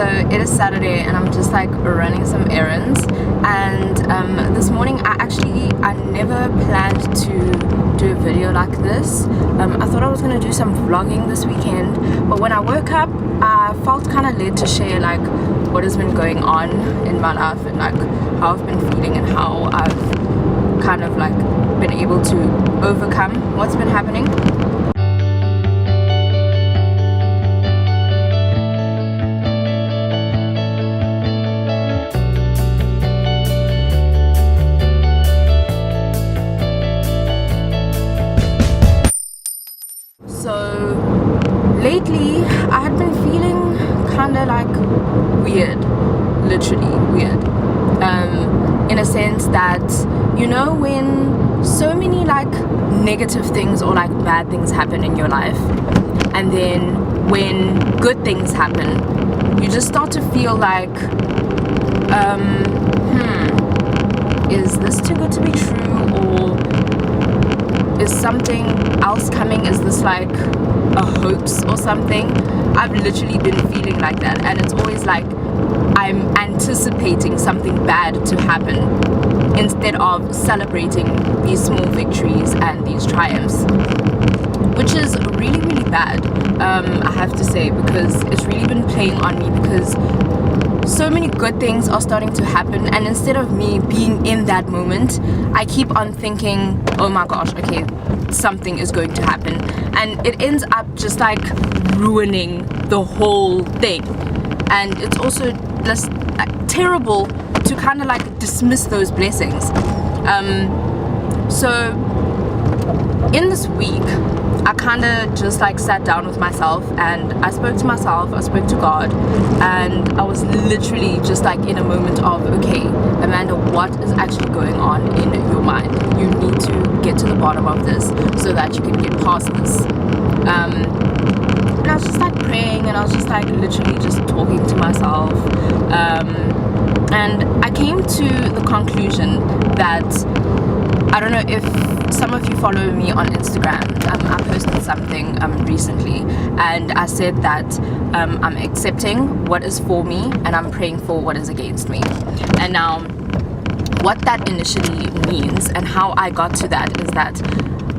So it is Saturday and I'm just like running some errands, and this morning I never planned to do a video like this. I thought I was gonna do some vlogging this weekend, but when I woke up I felt kind of led to share like what has been going on in my life and like how I've been feeling and how I've kind of like been able to overcome what's been happening. So lately I had been feeling kind of like weird, literally weird, in a sense that, you know, when so many like negative things or like bad things happen in your life, and then when good things happen, you just start to feel like is this too good to be true, or is something else coming? Is this like a hoax or something? I've literally been feeling like that, and it's always like I'm anticipating something bad to happen instead of celebrating these small victories and these triumphs, which is really, really bad, I have to say, because it's really been playing on me, because so many good things are starting to happen, and instead of me being in that moment, I keep on thinking, oh my gosh, okay, something is going to happen, and it ends up just like ruining the whole thing. And it's also just terrible to kind of like dismiss those blessings. So in this week I kind of just like sat down with myself and I spoke to myself, I spoke to God, and I was literally just like in a moment of, okay, Amanda, what is actually going on in your mind? You need to get to the bottom of this so that you can get past this. And I was just like praying, and I was just like literally just talking to myself, and I came to the conclusion that, I don't know if some of you follow me on Instagram. I posted something recently, and I said that I'm accepting what is for me and I'm praying for what is against me. And now what that initially means and how I got to that is that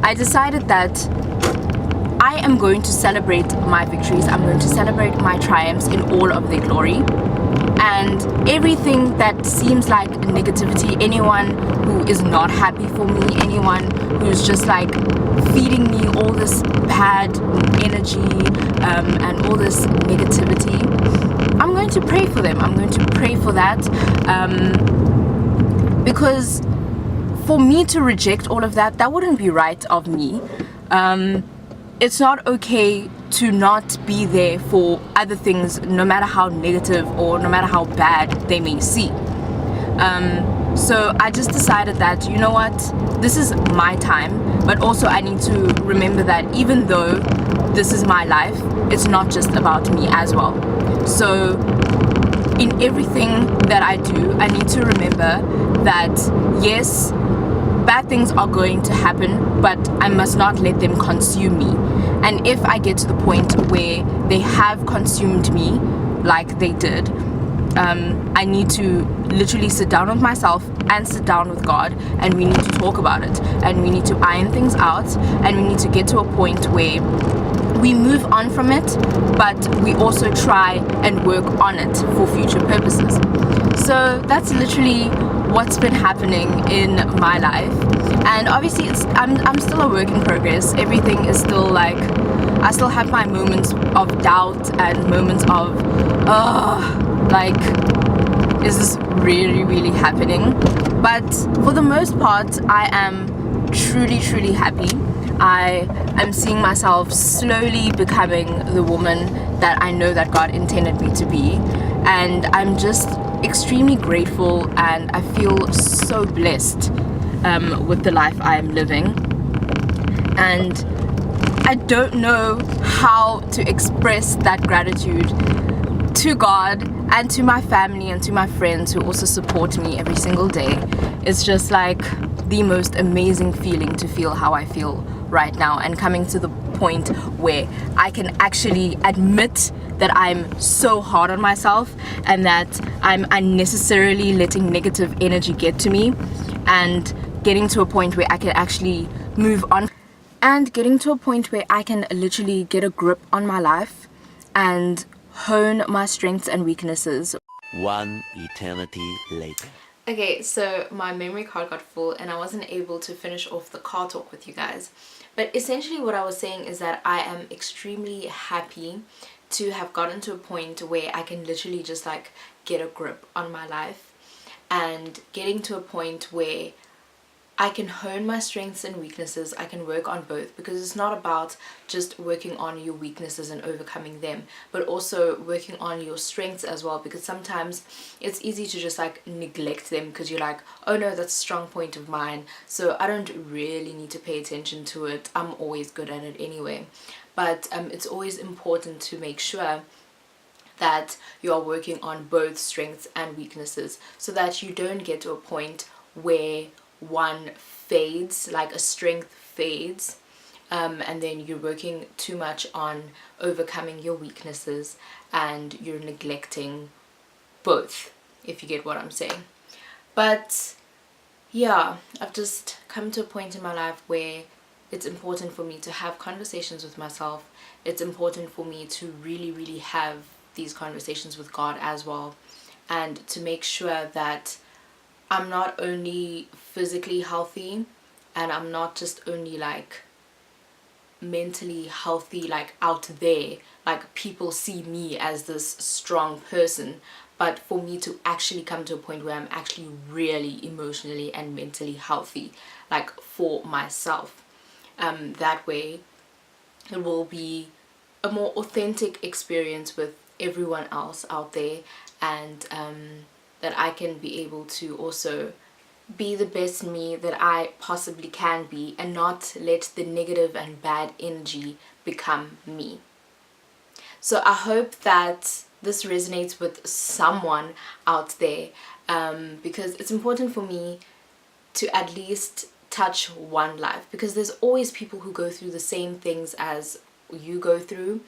I decided that I am going to celebrate my victories, I'm going to celebrate my triumphs in all of their glory. And everything that seems like negativity, anyone who is not happy for me, anyone who's just like feeding me all this bad energy and all this negativity, I'm going to pray for them. I'm going to pray for that, because for me to reject all of that, that wouldn't be right of me. It's not okay to not be there for other things, no matter how negative or no matter how bad they may seem. So I just decided that, you know what, this is my time, but also I need to remember that even though this is my life, it's not just about me as well. So in everything that I do, I need to remember that yes, bad things are going to happen, but I must not let them consume me. And if I get to the point where they have consumed me like they did, I need to literally sit down with myself and sit down with God, and we need to talk about it, and we need to iron things out, and we need to get to a point where we move on from it, but we also try and work on it for future purposes. So that's literally what's been happening in my life. And obviously I'm still a work in progress. Everything is still like, I still have my moments of doubt and moments of like, is this really, really happening? But for the most part, I am truly happy. I am seeing myself slowly becoming the woman that I know that God intended me to be, and I'm just extremely grateful, and I feel so blessed with the life I am living. And I don't know how to express that gratitude to God and to my family and to my friends who also support me every single day. It's just like the most amazing feeling to feel how I feel right now, and coming to the point where I can actually admit that I'm so hard on myself and that I'm unnecessarily letting negative energy get to me, and getting to a point where I can actually move on, and getting to a point where I can literally get a grip on my life and hone my strengths and weaknesses. One eternity later. Okay, so my memory card got full and I wasn't able to finish off the car talk with you guys. But essentially what I was saying is that I am extremely happy to have gotten to a point where I can literally just like get a grip on my life, and getting to a point where I can hone my strengths and weaknesses. I can work on both, because it's not about just working on your weaknesses and overcoming them, but also working on your strengths as well, because sometimes it's easy to just like neglect them because you're like, oh no, that's a strong point of mine, so I don't really need to pay attention to it. I'm always good at it anyway. But it's always important to make sure that you are working on both strengths and weaknesses, so that you don't get to a point where one fades, like a strength fades, and then you're working too much on overcoming your weaknesses and you're neglecting both, if you get what I'm saying. But yeah, I've just come to a point in my life where it's important for me to have conversations with myself. It's important for me to really have these conversations with God as well, and to make sure that I'm not only physically healthy, and I'm not just only like mentally healthy, like out there, like people see me as this strong person, but for me to actually come to a point where I'm actually really emotionally and mentally healthy, like for myself. That way it will be a more authentic experience with everyone else out there, and that I can be able to also be the best me that I possibly can be, and not let the negative and bad energy become me. So I hope that this resonates with someone out there, because it's important for me to at least touch one life, because there's always people who go through the same things as you go through,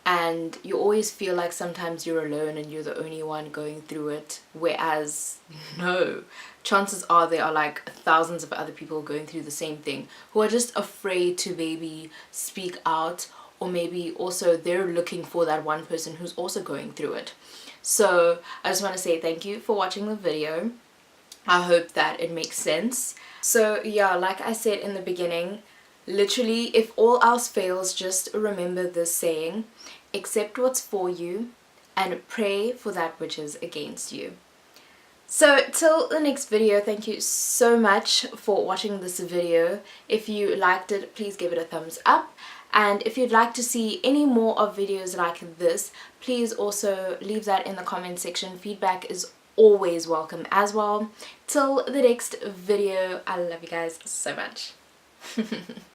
and you always feel like sometimes you're alone and you're the only one going through it, whereas no, chances are there are like thousands of other people going through the same thing, who are just afraid to maybe speak out, or maybe also they're looking for that one person who's also going through it. So I just want to say thank you for watching the video. I hope that it makes sense. So yeah, like I said in the beginning, literally, if all else fails, just remember this saying: accept what's for you and pray for that which is against you. So till the next video, thank you so much for watching this video. If you liked it, please give it a thumbs up. And if you'd like to see any more of videos like this, please also leave that in the comment section. Feedback is always welcome as well. Till the next video, I love you guys so much.